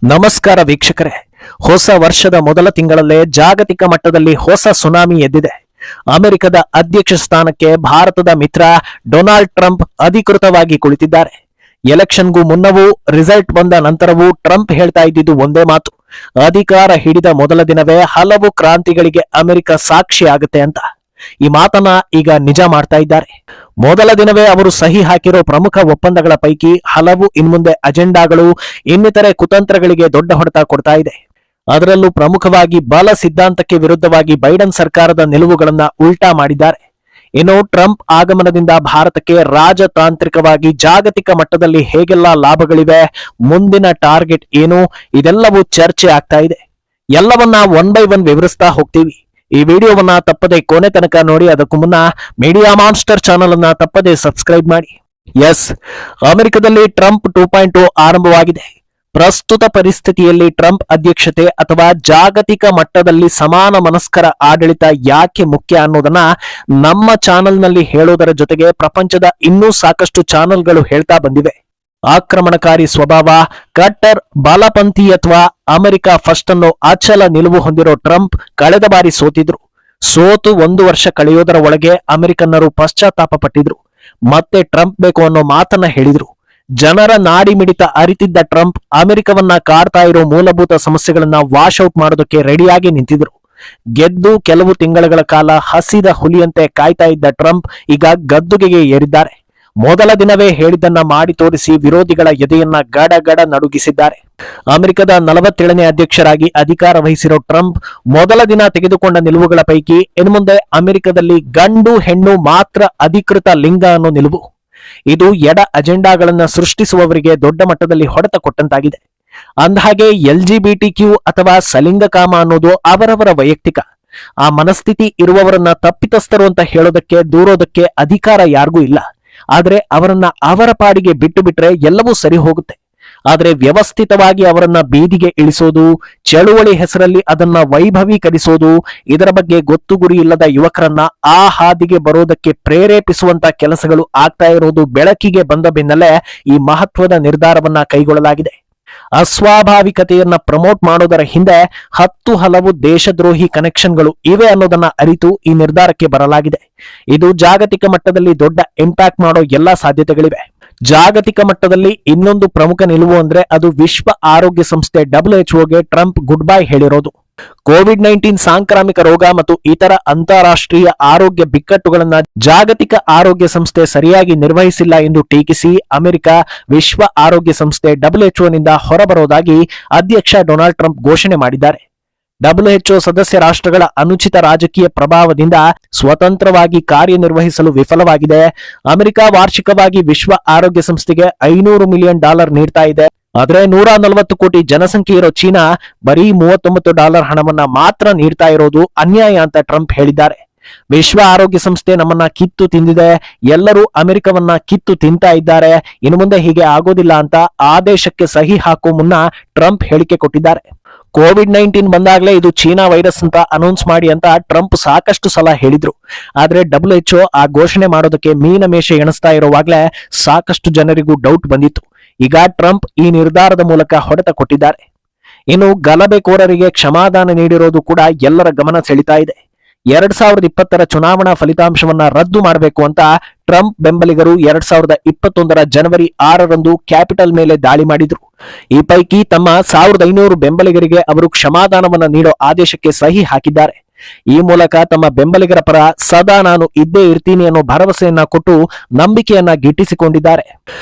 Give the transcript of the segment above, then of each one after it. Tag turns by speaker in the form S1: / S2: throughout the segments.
S1: ನಮಸ್ಕಾರ ವೀಕ್ಷಕರೇ. ಹೊಸ ವರ್ಷದ ಮೊದಲ ತಿಂಗಳಲ್ಲೇ ಜಾಗತಿಕ ಮಟ್ಟದಲ್ಲಿ ಹೊಸ ಸುನಾಮಿ ಎದ್ದಿದೆ. ಅಮೆರಿಕದ ಅಧ್ಯಕ್ಷ ಸ್ಥಾನಕ್ಕೆ ಭಾರತದ ಮಿತ್ರ ಡೊನಾಲ್ಡ್ ಟ್ರಂಪ್ ಅಧಿಕೃತವಾಗಿ ಕುಳಿತಿದ್ದಾರೆ. ಎಲೆಕ್ಷನ್ಗೂ ಮುನ್ನವೂ ರಿಸಲ್ಟ್ ಬಂದ ನಂತರವೂ ಟ್ರಂಪ್ ಹೇಳ್ತಾ ಇದ್ದಿದ್ದು ಒಂದೇ ಮಾತು: ಅಧಿಕಾರ ಹಿಡಿದ ಮೊದಲ ದಿನವೇ ಹಲವು ಕ್ರಾಂತಿಗಳಿಗೆ ಅಮೆರಿಕ ಸಾಕ್ಷಿ ಆಗುತ್ತೆ ಅಂತ. ಈ ಮಾತನ್ನ ಈಗ ನಿಜ ಮಾಡ್ತಾ ಇದ್ದಾರೆ. ಮೊದಲ ದಿನವೇ ಅವರು ಸಹಿ ಹಾಕಿರೋ ಪ್ರಮುಖ ಒಪ್ಪಂದಗಳ ಪೈಕಿ ಹಲವು ಇನ್ಮುಂದೆ ಅಜೆಂಡಾಗಳು, ಇನ್ನಿತರೆ ಕುತಂತ್ರಗಳಿಗೆ ದೊಡ್ಡ ಹೊಡೆತ ಕೊಡ್ತಾ ಇದೆ. ಅದರಲ್ಲೂ ಪ್ರಮುಖವಾಗಿ ಬಲ ಸಿದ್ಧಾಂತಕ್ಕೆ ವಿರುದ್ಧವಾಗಿ ಬೈಡನ್ ಸರ್ಕಾರದ ನಿಲುವುಗಳನ್ನ ಉಲ್ಟಾ ಮಾಡಿದ್ದಾರೆ. ಇನ್ನು ಟ್ರಂಪ್ ಆಗಮನದಿಂದ ಭಾರತಕ್ಕೆ ರಾಜತಾಂತ್ರಿಕವಾಗಿ ಜಾಗತಿಕ ಮಟ್ಟದಲ್ಲಿ ಹೇಗೆಲ್ಲ ಲಾಭಗಳಿವೆ, ಮುಂದಿನ ಟಾರ್ಗೆಟ್ ಏನು, ಇದೆಲ್ಲವೂ ಚರ್ಚೆ ಆಗ್ತಾ ಇದೆ. ಎಲ್ಲವನ್ನ ಒನ್ ಬೈ ಒನ್ ವಿವರಿಸ್ತಾ ಹೋಗ್ತೀವಿ. ಈ ವಿಡಿಯೋವನ್ನ ತಪ್ಪದೆ ಕೊನೆ ತನಕ ನೋಡಿ. ಅದಕ್ಕೂ ಮುನ್ನ ಮೀಡಿಯಾ ಮಾನ್ಸ್ಟರ್ ಚಾನೆಲ್ ಅನ್ನ ತಪ್ಪದೆ ಸಬ್ಸ್ಕ್ರೈಬ್ ಮಾಡಿ. ಎಸ್, ಅಮೆರಿಕದಲ್ಲಿ ಟ್ರಂಪ್ 2.0 ಆರಂಭವಾಗಿದೆ. ಪ್ರಸ್ತುತ ಪರಿಸ್ಥಿತಿಯಲ್ಲಿ ಟ್ರಂಪ್ ಅಧ್ಯಕ್ಷತೆ ಅಥವಾ ಜಾಗತಿಕ ಮಟ್ಟದಲ್ಲಿ ಸಮಾನ ಮನಸ್ಕರ ಆಡಳಿತ ಯಾಕೆ ಮುಖ್ಯ ಅನ್ನೋದನ್ನ ನಮ್ಮ ಚಾನೆಲ್ನಲ್ಲಿ ಹೇಳೋದರ ಜೊತೆಗೆ ಪ್ರಪಂಚದ ಇನ್ನೂ ಸಾಕಷ್ಟು ಚಾನೆಲ್ಗಳು ಹೇಳ್ತಾ ಬಂದಿವೆ. ಆಕ್ರಮಣಕಾರಿ ಸ್ವಭಾವ, ಕಟ್ಟರ್ ಬಲಪಂಥೀಯತ್ವ, ಅಮೆರಿಕ ಫಸ್ಟ್ ಅನ್ನೋ ಅಚಲ ನಿಲುವು ಹೊಂದಿರೋ ಟ್ರಂಪ್ ಕಳೆದ ಬಾರಿ ಸೋತು 1 ವರ್ಷ ಕಳೆಯೋದರ ಒಳಗೆ ಅಮೆರಿಕನ್ನರು ಪಶ್ಚಾತ್ತಾಪ ಪಟ್ಟಿದ್ರು. ಮತ್ತೆ ಟ್ರಂಪ್ ಬೇಕು ಅನ್ನೋ ಮಾತನ್ನ ಹೇಳಿದ್ರು. ಜನರ ನಾಡಿ ಮಿಡಿತ ಅರಿತಿದ್ದ ಟ್ರಂಪ್ ಅಮೆರಿಕವನ್ನ ಕಾಡ್ತಾ ಇರೋ ಮೂಲಭೂತ ಸಮಸ್ಯೆಗಳನ್ನ ವಾಶ್ ಔಟ್ ಮಾಡೋದಕ್ಕೆ ರೆಡಿಯಾಗಿ ನಿಂತಿದ್ರು. ಗೆದ್ದು ಕೆಲವು ತಿಂಗಳುಗಳ ಕಾಲ ಹಸಿದ ಹುಲಿಯಂತೆ ಕಾಯ್ತಾ ಇದ್ದ ಟ್ರಂಪ್ ಈಗ ಗದ್ದುಗೆಗೆ ಏರಿದ್ದಾರೆ. ಮೊದಲ ದಿನವೇ ಹೇಳಿದ್ದನ್ನ ಮಾಡಿ ತೋರಿಸಿ ವಿರೋಧಿಗಳ ಎದೆಯನ್ನ ಗಡ ನಡುಗಿಸಿದ್ದಾರೆ. ಅಮೆರಿಕದ 47ನೇ ಅಧ್ಯಕ್ಷರಾಗಿ ಅಧಿಕಾರ ವಹಿಸಿರೋ ಟ್ರಂಪ್ ಮೊದಲ ದಿನ ತೆಗೆದುಕೊಂಡ ನಿಲುವುಗಳ ಪೈಕಿ ಇನ್ಮುಂದೆ ಅಮೆರಿಕದಲ್ಲಿ ಗಂಡು ಹೆಣ್ಣು ಮಾತ್ರ ಅಧಿಕೃತ ಲಿಂಗ ಅನ್ನೋ ನಿಲುವು. ಇದು ಎಡ ಅಜೆಂಡಾಗಳನ್ನ ಸೃಷ್ಟಿಸುವವರಿಗೆ ದೊಡ್ಡ ಮಟ್ಟದಲ್ಲಿ ಹೊಡೆತ ಕೊಟ್ಟಂತಾಗಿದೆ. ಅಂದಹಾಗೆ LGBTQ ಅಥವಾ ಸಲಿಂಗಕಾಮ ಅನ್ನೋದು ಅವರವರ ವೈಯಕ್ತಿಕ. ಆ ಮನಸ್ಥಿತಿ ಇರುವವರನ್ನ ತಪ್ಪಿತಸ್ಥರು ಅಂತ ಹೇಳೋದಕ್ಕೆ ದೂರೋದಕ್ಕೆ ಅಧಿಕಾರ ಯಾರಿಗೂ ಇಲ್ಲ. ಆದ್ರೆ ಅವರನ್ನ ಅವರ ಪಾಡಿಗೆ ಬಿಟ್ಟು ಬಿಟ್ರೆ ಎಲ್ಲವೂ ಸರಿ ಹೋಗುತ್ತೆ. ಆದ್ರೆ ವ್ಯವಸ್ಥಿತವಾಗಿ ಅವರನ್ನ ಬೀದಿಗೆ ಇಳಿಸೋದು, ಚಳುವಳಿ ಹೆಸರಲ್ಲಿ ಅದನ್ನ ವೈಭವೀಕರಿಸೋದು, ಇದರ ಬಗ್ಗೆ ಗೊತ್ತು ಗುರಿ ಇಲ್ಲದ ಯುವಕರನ್ನ ಆ ಹಾದಿಗೆ ಬರೋದಕ್ಕೆ ಪ್ರೇರೇಪಿಸುವಂತ ಕೆಲಸಗಳು ಆಗ್ತಾ ಇರೋದು ಬೆಳಕಿಗೆ ಬಂದ ಬೆನ್ನಲ್ಲೇ ಈ ಮಹತ್ವದ ನಿರ್ಧಾರವನ್ನ ಕೈಗೊಳ್ಳಲಾಗಿದೆ. ಅಸ್ವಾಭಾವಿಕತೆಯನ್ನ ಪ್ರಮೋಟ್ ಮಾಡೋದರ ಹಿಂದೆ ಹಲವು ದೇಶದ್ರೋಹಿ ಕನೆಕ್ಷನ್ಗಳು ಇವೆ ಅನ್ನೋದನ್ನ ಅರಿತು ಈ ನಿರ್ಧಾರಕ್ಕೆ ಬರಲಾಗಿದೆ. ಇದು ಜಾಗತಿಕ ಮಟ್ಟದಲ್ಲಿ ದೊಡ್ಡ ಇಂಪ್ಯಾಕ್ಟ್ ಮಾಡೋ ಎಲ್ಲಾ ಸಾಧ್ಯತೆಗಳಿವೆ. ಜಾಗತಿಕ ಮಟ್ಟದಲ್ಲಿ ಇನ್ನೊಂದು ಪ್ರಮುಖ ನಿಲುವು ಅಂದ್ರೆ ಅದು ವಿಶ್ವ ಆರೋಗ್ಯ ಸಂಸ್ಥೆ WHOಗೆ ಟ್ರಂಪ್ ಗುಡ್ ಬೈ ಹೇಳಿರೋದು. ಕೋವಿಡ್-19 ಸಾಂಕ್ರಾಮಿಕ ರೋಗ ಮತ್ತು ಇತರ ಅಂತಾರಾಷ್ಟ್ರೀಯ ಆರೋಗ್ಯ ಬಿಕ್ಕಟ್ಟುಗಳನ್ನ ಜಾಗತಿಕ ಆರೋಗ್ಯ ಸಂಸ್ಥೆ ಸರಿಯಾಗಿ ನಿರ್ವಹಿಸಿಲ್ಲ ಎಂದು ಟೀಕಿಸಿ ಅಮೆರಿಕ ವಿಶ್ವ ಆರೋಗ್ಯ ಸಂಸ್ಥೆ WHOನಿಂದ ಹೊರಬರೋದಾಗಿ ಅಧ್ಯಕ್ಷ ಡೊನಾಲ್ಡ್ ಟ್ರಂಪ್ ಘೋಷಣೆ ಮಾಡಿದ್ದಾರೆ. WHO ಸದಸ್ಯ ರಾಷ್ಟ್ರಗಳ ಅನುಚಿತ ರಾಜಕೀಯ ಪ್ರಭಾವದಿಂದ ಸ್ವತಂತ್ರವಾಗಿ ಕಾರ್ಯನಿರ್ವಹಿಸಲು ವಿಫಲವಾಗಿದೆ. ಅಮೆರಿಕ ವಾರ್ಷಿಕವಾಗಿ ವಿಶ್ವ ಆರೋಗ್ಯ ಸಂಸ್ಥೆಗೆ $500 ಮಿಲಿಯನ್ ನೀಡ್ತಾ ಇದೆ. ಆದ್ರೆ 140 ಕೋಟಿ ಜನಸಂಖ್ಯೆ ಇರೋ ಚೀನಾ ಬರೀ $39 ಹಣವನ್ನ ಮಾತ್ರ ನೀಡ್ತಾ ಇರೋದು ಅನ್ಯಾಯ ಅಂತ ಟ್ರಂಪ್ ಹೇಳಿದ್ದಾರೆ. ವಿಶ್ವ ಆರೋಗ್ಯ ಸಂಸ್ಥೆ ನಮ್ಮನ್ನ ಕಿತ್ತು ತಿಂದಿದೆ, ಎಲ್ಲರೂ ಅಮೆರಿಕವನ್ನ ಕಿತ್ತು ತಿಂತಾ ಇದ್ದಾರೆ, ಇನ್ನು ಮುಂದೆ ಹೀಗೆ ಆಗೋದಿಲ್ಲ ಅಂತ ಆದೇಶಕ್ಕೆ ಸಹಿ ಹಾಕೋ ಮುನ್ನ ಟ್ರಂಪ್ ಹೇಳಿಕೆ ಕೊಟ್ಟಿದ್ದಾರೆ. ಕೋವಿಡ್-19 ಬಂದಾಗ್ಲೇ ಇದು ಚೀನಾ ವೈರಸ್ ಅಂತ ಅನೌನ್ಸ್ ಮಾಡಿ ಅಂತ ಟ್ರಂಪ್ ಸಾಕಷ್ಟು ಸಲ ಹೇಳಿದ್ರು. ಆದ್ರೆ WHO ಆ ಘೋಷಣೆ ಮಾಡೋದಕ್ಕೆ ಮೀನಮೇಷ ಎಣಿಸ್ತಾ ಇರುವಾಗ್ಲೇ ಸಾಕಷ್ಟು ಜನರಿಗೂ ಡೌಟ್ ಬಂದಿತ್ತು. ಈಗ ಟ್ರಂಪ್ ಈ ನಿರ್ಧಾರದ ಮೂಲಕ ಹೊಡೆತ ಕೊಟ್ಟಿದ್ದಾರೆ. ಇನ್ನು ಗಲಭೆಕೋರರಿಗೆ ಕ್ಷಮಾದಾನ ನೀಡಿರೋದು ಕೂಡ ಎಲ್ಲರ ಗಮನ ಸೆಳೀತಾ ಇದೆ. 2020 ಚುನಾವಣಾ ಫಲಿತಾಂಶವನ್ನ ರದ್ದು ಮಾಡಬೇಕು ಅಂತ ಟ್ರಂಪ್ ಬೆಂಬಲಿಗರು 2021 ಜನವರಿ 6ರಂದು ಕ್ಯಾಪಿಟಲ್ ಮೇಲೆ ದಾಳಿ ಮಾಡಿದ್ರು. ಈ ಪೈಕಿ ತಮ್ಮ 1500 ಬೆಂಬಲಿಗರಿಗೆ ಅವರು ಕ್ಷಮಾದಾನವನ್ನ ನೀಡೋ ಆದೇಶಕ್ಕೆ ಸಹಿ ಹಾಕಿದ್ದಾರೆ. ಈ ಮೂಲಕ ತಮ್ಮ ಬೆಂಬಲಿಗರ ಪರ ಸದಾ ನಾನು ಇದ್ದೇ ಇರ್ತೀನಿ ಅನ್ನೋ ಭರವಸೆಯನ್ನ ಕೊಟ್ಟು ನಂಬಿಕೆಯನ್ನ ಗಿಟ್ಟಿಸಿಕೊಂಡಿದ್ದಾರೆ.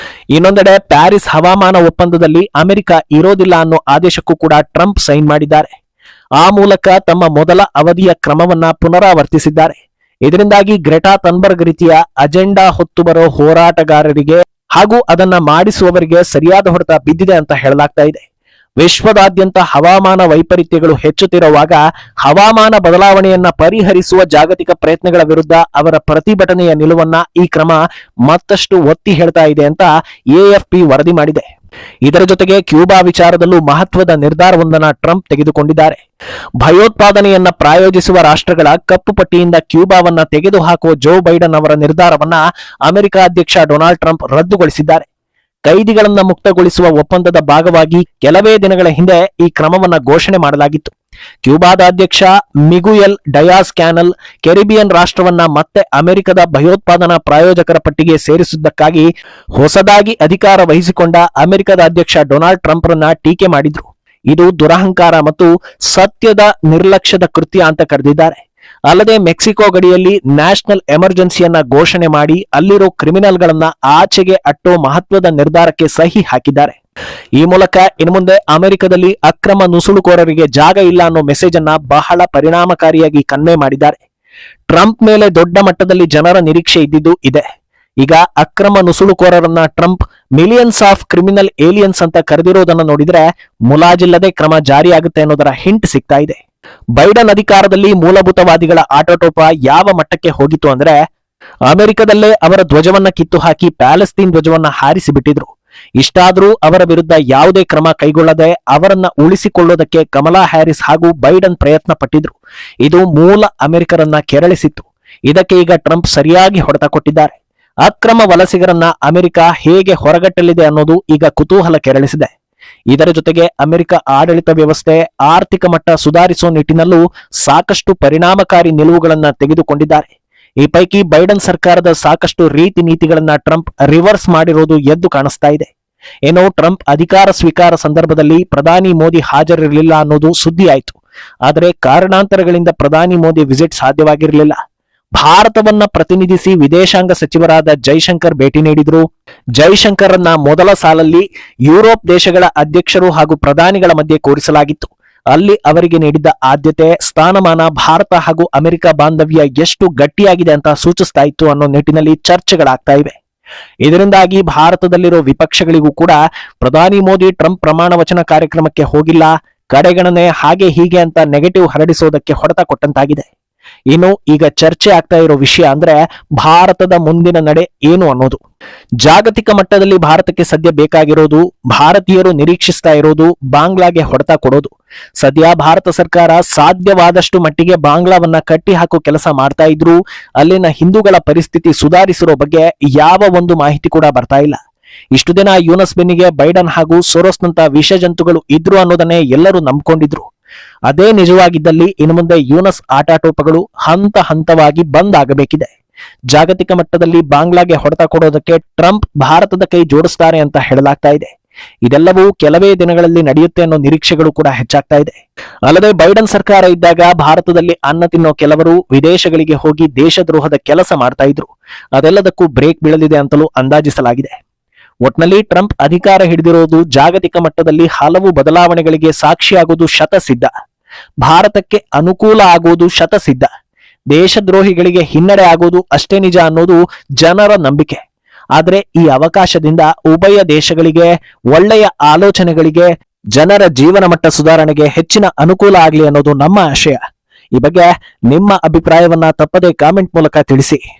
S1: ಇನ್ನೊಂದೆಡೆ ಪ್ಯಾರಿಸ್ ಹವಾಮಾನ ಒಪ್ಪಂದದಲ್ಲಿ ಅಮೆರಿಕ ಇರೋದಿಲ್ಲ ಅನ್ನೋ ಆದೇಶಕ್ಕೂ ಕೂಡ ಟ್ರಂಪ್ ಸೈನ್ ಮಾಡಿದ್ದಾರೆ. ಆ ಮೂಲಕ ತಮ್ಮ ಮೊದಲ ಅವಧಿಯ ಕ್ರಮವನ್ನ ಪುನರಾವರ್ತಿಸಿದ್ದಾರೆ. ಇದರಿಂದಾಗಿ ಗ್ರೆಟಾ ಥನ್ಬರ್ಗ್ ರೀತಿಯ ಅಜೆಂಡಾ ಹೊತ್ತು ಬರೋ ಹೋರಾಟಗಾರರಿಗೆ ಹಾಗೂ ಅದನ್ನ ಮಾಡಿಸುವವರಿಗೆ ಸರಿಯಾದ ಹೊಡೆತ ಬಿದ್ದಿದೆ ಅಂತ ಹೇಳಲಾಗ್ತಾ ಇದೆ. ವಿಶ್ವದಾದ್ಯಂತ ಹವಾಮಾನ ವೈಪರೀತ್ಯಗಳು ಹೆಚ್ಚುತ್ತಿರುವಾಗ ಹವಾಮಾನ ಬದಲಾವಣೆಯನ್ನ ಪರಿಹರಿಸುವ ಜಾಗತಿಕ ಪ್ರಯತ್ನಗಳ ವಿರುದ್ಧ ಅವರ ಪ್ರತಿಭಟನೆಯ ನಿಲುವನ್ನ ಈ ಕ್ರಮ ಮತ್ತಷ್ಟು ಒತ್ತಿ ಹೇಳ್ತಾ ಇದೆ ಅಂತ AFP ವರದಿ ಮಾಡಿದೆ. ಇದರ ಜೊತೆಗೆ ಕ್ಯೂಬಾ ವಿಚಾರದಲ್ಲೂ ಮಹತ್ವದ ನಿರ್ಧಾರವೊಂದನ್ನ ಟ್ರಂಪ್ ತೆಗೆದುಕೊಂಡಿದ್ದಾರೆ. ಭಯೋತ್ಪಾದನೆಯನ್ನ ಪ್ರಾಯೋಜಿಸುವ ರಾಷ್ಟ್ರಗಳ ಕಪ್ಪು ಪಟ್ಟಿಯಿಂದ ಕ್ಯೂಬಾವನ್ನ ತೆಗೆದುಹಾಕುವ ಜೋ ಬೈಡನ್ ಅವರ ನಿರ್ಧಾರವನ್ನ ಅಮೆರಿಕ ಅಧ್ಯಕ್ಷ ಡೊನಾಲ್ಡ್ ಟ್ರಂಪ್ ರದ್ದುಗೊಳಿಸಿದ್ದಾರೆ. ಕೈದಿಗಳನ್ನ ಮುಕ್ತಗೊಳಿಸುವ ಒಪ್ಪಂದದ ಭಾಗವಾಗಿ ಕೆಲವೇ ದಿನಗಳ ಹಿಂದೆ ಈ ಕ್ರಮವನ್ನ ಘೋಷಣೆ ಮಾಡಲಾಗಿತ್ತು. ಕ್ಯೂಬಾದ ಅಧ್ಯಕ್ಷ ಮಿಗುಯೆಲ್ ಡಯಾಸ್ ಕ್ಯಾನಲ್ ಕೆರಿಬಿಯನ್ ರಾಷ್ಟ್ರವನ್ನ ಮತ್ತೆ ಅಮೆರಿಕದ ಭಯೋತ್ಪಾದನಾ ಪ್ರಾಯೋಜಕರ ಪಟ್ಟಿಗೆ ಸೇರಿಸಿದ್ದಕ್ಕಾಗಿ ಹೊಸದಾಗಿ ಅಧಿಕಾರ ವಹಿಸಿಕೊಂಡ ಅಮೆರಿಕದ ಅಧ್ಯಕ್ಷ ಡೊನಾಲ್ಡ್ ಟ್ರಂಪ್ರನ್ನ ಟೀಕೆ ಮಾಡಿದ್ರು. ಇದು ದುರಹಂಕಾರ ಮತ್ತು ಸತ್ಯದ ನಿರ್ಲಕ್ಷ್ಯದ ಕೃತ್ಯ ಅಂತ ಕರೆದಿದ್ದಾರೆ. ಅಲ್ಲದೆ ಮೆಕ್ಸಿಕೋ ಗಡಿಯಲ್ಲಿ ನ್ಯಾಷನಲ್ ಎಮರ್ಜೆನ್ಸಿಯನ್ನ ಘೋಷಣೆ ಮಾಡಿ ಅಲ್ಲಿರೋ ಕ್ರಿಮಿನಲ್ಗಳನ್ನ ಆಚೆಗೆ ಅಟ್ಟೋ ಮಹತ್ವದ ನಿರ್ಧಾರಕ್ಕೆ ಸಹಿ ಹಾಕಿದ್ದಾರೆ. ಈ ಮೂಲಕ ಇನ್ನು ಮುಂದೆ ಅಮೆರಿಕದಲ್ಲಿ ಅಕ್ರಮ ನುಸುಳುಕೋರರಿಗೆ ಜಾಗ ಇಲ್ಲ ಅನ್ನೋ ಮೆಸೇಜ್ ಅನ್ನ ಬಹಳ ಪರಿಣಾಮಕಾರಿಯಾಗಿ ಕನ್ವೆ ಮಾಡಿದ್ದಾರೆ. ಟ್ರಂಪ್ ಮೇಲೆ ದೊಡ್ಡ ಮಟ್ಟದಲ್ಲಿ ಜನರ ನಿರೀಕ್ಷೆ ಇದ್ದಿದ್ದು ಇದೆ. ಈಗ ಅಕ್ರಮ ನುಸುಳುಕೋರರನ್ನ Trump millions of criminal aliens ಅಂತ ಕರೆದಿರೋದನ್ನ ನೋಡಿದ್ರೆ ಮುಲಾಜಿಲ್ಲದೆ ಕ್ರಮ ಜಾರಿಯಾಗುತ್ತೆ ಅನ್ನೋದರ ಹಿಂಟ್ ಸಿಗ್ತಾ ಇದೆ. ಬೈಡನ್ ಅಧಿಕಾರದಲ್ಲಿ ಮೂಲಭೂತವಾದಿಗಳ ಆಟೋಟೋಪ ಯಾವ ಮಟ್ಟಕ್ಕೆ ಹೋಗಿತ್ತು ಅಂದ್ರೆ ಅಮೆರಿಕದಲ್ಲೇ ಅವರ ಧ್ವಜವನ್ನ ಕಿತ್ತು ಹಾಕಿ ಪ್ಯಾಲೆಸ್ತೀನ್ ಧ್ವಜವನ್ನ ಹಾರಿಸಿ ಬಿಟ್ಟಿದ್ರು. ಇಷ್ಟಾದ್ರೂ ಅವರ ವಿರುದ್ಧ ಯಾವುದೇ ಕ್ರಮ ಕೈಗೊಳ್ಳದೆ ಅವರನ್ನ ಉಳಿಸಿಕೊಳ್ಳೋದಕ್ಕೆ ಕಮಲಾ ಹ್ಯಾರಿಸ್ ಹಾಗೂ ಬೈಡನ್ ಪ್ರಯತ್ನ ಪಟ್ಟಿದ್ರು. ಇದು ಮೂಲ ಅಮೆರಿಕರನ್ನ ಕೆರಳಿಸಿತ್ತು. ಇದಕ್ಕೆ ಈಗ ಟ್ರಂಪ್ ಸರಿಯಾಗಿ ಹೊಡೆತ ಕೊಟ್ಟಿದ್ದಾರೆ. ಅಕ್ರಮ ವಲಸಿಗರನ್ನ ಅಮೆರಿಕ ಹೇಗೆ ಹೊರಗಟ್ಟಲಿದೆ ಅನ್ನೋದು ಈಗ ಕುತೂಹಲ ಕೆರಳಿಸಿದೆ. ಇದರ ಜೊತೆಗೆ ಅಮೆರಿಕ ಆಡಳಿತ ವ್ಯವಸ್ಥೆ ಆರ್ಥಿಕ ಮಟ್ಟ ಸುಧಾರಿಸುವ ನಿಟ್ಟಿನಲ್ಲೂ ಸಾಕಷ್ಟು ಪರಿಣಾಮಕಾರಿ ನಿಲುವುಗಳನ್ನ ತೆಗೆದುಕೊಂಡಿದ್ದಾರೆ. ಈ ಪೈಕಿ ಬೈಡನ್ ಸರ್ಕಾರದ ಸಾಕಷ್ಟು ರೀತಿ ನೀತಿಗಳನ್ನ ಟ್ರಂಪ್ ರಿವರ್ಸ್ ಮಾಡಿರೋದು ಎದ್ದು ಕಾಣಿಸ್ತಾ ಇದೆ. ಏನೋ ಟ್ರಂಪ್ ಅಧಿಕಾರ ಸ್ವೀಕಾರ ಸಂದರ್ಭದಲ್ಲಿ ಪ್ರಧಾನಿ ಮೋದಿ ಹಾಜರಿರಲಿಲ್ಲ ಅನ್ನೋದು ಸುದ್ದಿ ಆಯ್ತು. ಆದರೆ ಕಾರಣಾಂತರಗಳಿಂದ ಪ್ರಧಾನಿ ಮೋದಿ ವಿಸಿಟ್ ಸಾಧ್ಯವಾಗಿರಲಿಲ್ಲ. ಭಾರತವನ್ನ ಪ್ರತಿನಿಧಿಸಿ ವಿದೇಶಾಂಗ ಸಚಿವರಾದ ಜೈಶಂಕರ್ ಭೇಟಿ ನೀಡಿದ್ರು. ಜೈಶಂಕರ್ರನ್ನ ಮೊದಲ ಸಾಲಲ್ಲಿ ಯುರೋಪ್ ದೇಶಗಳ ಅಧ್ಯಕ್ಷರು ಹಾಗೂ ಪ್ರಧಾನಿಗಳ ಮಧ್ಯೆ ಕೂರಿಸಲಾಗಿತ್ತು. ಅಲ್ಲಿ ಅವರಿಗೆ ನೀಡಿದ್ದ ಆದ್ಯತೆ ಸ್ಥಾನಮಾನ ಭಾರತ ಹಾಗೂ ಅಮೆರಿಕ ಬಾಂಧವ್ಯ ಎಷ್ಟು ಗಟ್ಟಿಯಾಗಿದೆ ಅಂತ ಸೂಚಿಸ್ತಾ ಇತ್ತು ಅನ್ನೋ ನಿಟ್ಟಿನಲ್ಲಿ ಚರ್ಚೆಗಳಾಗ್ತಾ ಇವೆ. ಇದರಿಂದಾಗಿ ಭಾರತದಲ್ಲಿರೋ ವಿಪಕ್ಷಗಳಿಗೂ ಕೂಡ ಪ್ರಧಾನಿ ಮೋದಿ ಟ್ರಂಪ್ ಪ್ರಮಾಣ ವಚನ ಕಾರ್ಯಕ್ರಮಕ್ಕೆ ಹೋಗಿಲ್ಲ, ಕಡೆಗಣನೆ, ಹಾಗೆ ಹೀಗೆ ಅಂತ ನೆಗೆಟಿವ್ ಹರಡಿಸೋದಕ್ಕೆ ಹೊಡೆತ ಕೊಟ್ಟಂತಾಗಿದೆ. ಇನ್ನು ಈಗ ಚರ್ಚೆ ಆಗ್ತಾ ಇರೋ ವಿಷಯ ಅಂದ್ರೆ ಭಾರತದ ಮುಂದಿನ ನಡೆ ಏನು ಅನ್ನೋದು. ಜಾಗತಿಕ ಮಟ್ಟದಲ್ಲಿ ಭಾರತಕ್ಕೆ ಸದ್ಯ ಬೇಕಾಗಿರೋದು, ಭಾರತೀಯರು ನಿರೀಕ್ಷಿಸ್ತಾ ಇರೋದು ಬಾಂಗ್ಲಾಗೆ ಹೊಡೆತ ಕೊಡೋದು. ಸದ್ಯ ಭಾರತ ಸರ್ಕಾರ ಸಾಧ್ಯವಾದಷ್ಟು ಮಟ್ಟಿಗೆ ಬಾಂಗ್ಲಾವನ್ನ ಕಟ್ಟಿ ಹಾಕೋ ಕೆಲಸ ಮಾಡ್ತಾ ಇದ್ರು. ಅಲ್ಲಿನ ಹಿಂದೂಗಳ ಪರಿಸ್ಥಿತಿ ಸುಧಾರಿಸಿರೋ ಬಗ್ಗೆ ಯಾವ ಒಂದು ಮಾಹಿತಿ ಕೂಡ ಬರ್ತಾ ಇಲ್ಲ. ಇಷ್ಟು ದಿನ ಯೂನಸ್ ಬೆನ್ನಿಗೆ ಬೈಡನ್ ಹಾಗೂ ಸೋರೋಸ್ನಂತ ವಿಷ ಜಂತುಗಳು ಇದ್ರು ಅನ್ನೋದನ್ನೇ ಎಲ್ಲರೂ ನಂಬ್ಕೊಂಡಿದ್ರು. ಅದೇ ನಿಜವಾಗಿದ್ದಲ್ಲಿ ಇನ್ನು ಮುಂದೆ ಯೂನಸ್ ಆಟಾಟೋಪಗಳು ಹಂತ ಹಂತವಾಗಿ ಬಂದ್ ಆಗಬೇಕಿದೆ. ಜಾಗತಿಕ ಮಟ್ಟದಲ್ಲಿ ಬಾಂಗ್ಲಾಗೆ ಹೊಡೆತ ಕೊಡೋದಕ್ಕೆ ಟ್ರಂಪ್ ಭಾರತದ ಕೈ ಜೋಡಿಸ್ತಾರೆ ಅಂತ ಹೇಳಲಾಗ್ತಾ ಇದೆ. ಇದೆಲ್ಲವೂ ಕೆಲವೇ ದಿನಗಳಲ್ಲಿ ನಡೆಯುತ್ತೆ ಅನ್ನೋ ನಿರೀಕ್ಷೆಗಳು ಕೂಡ ಹೆಚ್ಚಾಗ್ತಾ ಇದೆ. ಅಲ್ಲದೆ ಬೈಡನ್ ಸರ್ಕಾರ ಇದ್ದಾಗ ಭಾರತದಲ್ಲಿ ಅನ್ನ ತಿನ್ನೋ ಕೆಲವರು ವಿದೇಶಗಳಿಗೆ ಹೋಗಿ ದೇಶದ್ರೋಹದ ಕೆಲಸ ಮಾಡ್ತಾ ಇದ್ರು. ಅದೆಲ್ಲದಕ್ಕೂ ಬ್ರೇಕ್ ಬೀಳಲಿದೆ ಅಂತಲೂ ಅಂದಾಜಿಸಲಾಗಿದೆ. ಒಟ್ನಲ್ಲಿ ಟ್ರಂಪ್ ಅಧಿಕಾರ ಹಿಡಿದಿರೋದು ಜಾಗತಿಕ ಮಟ್ಟದಲ್ಲಿ ಹಲವು ಬದಲಾವಣೆಗಳಿಗೆ ಸಾಕ್ಷಿಯಾಗೋದು ಶತಸಿದ್ಧ. ಭಾರತಕ್ಕೆ ಅನುಕೂಲ ಆಗೋದು ಶತಸಿದ್ಧ. ದೇಶದ್ರೋಹಿಗಳಿಗೆ ಹಿನ್ನಡೆ ಆಗೋದು ಅಷ್ಟೇ ನಿಜ ಅನ್ನೋದು ಜನರ ನಂಬಿಕೆ. ಆದ್ರೆ ಈ ಅವಕಾಶದಿಂದ ಉಭಯ ದೇಶಗಳಿಗೆ ಒಳ್ಳೆಯ ಆಲೋಚನೆಗಳಿಗೆ, ಜನರ ಜೀವನ ಮಟ್ಟ ಸುಧಾರಣೆಗೆ ಹೆಚ್ಚಿನ ಅನುಕೂಲ ಆಗಲಿ ಅನ್ನೋದು ನಮ್ಮ ಆಶಯ. ಈ ಬಗ್ಗೆ ನಿಮ್ಮ ಅಭಿಪ್ರಾಯವನ್ನ ತಪ್ಪದೇ ಕಾಮೆಂಟ್ ಮೂಲಕ ತಿಳಿಸಿ.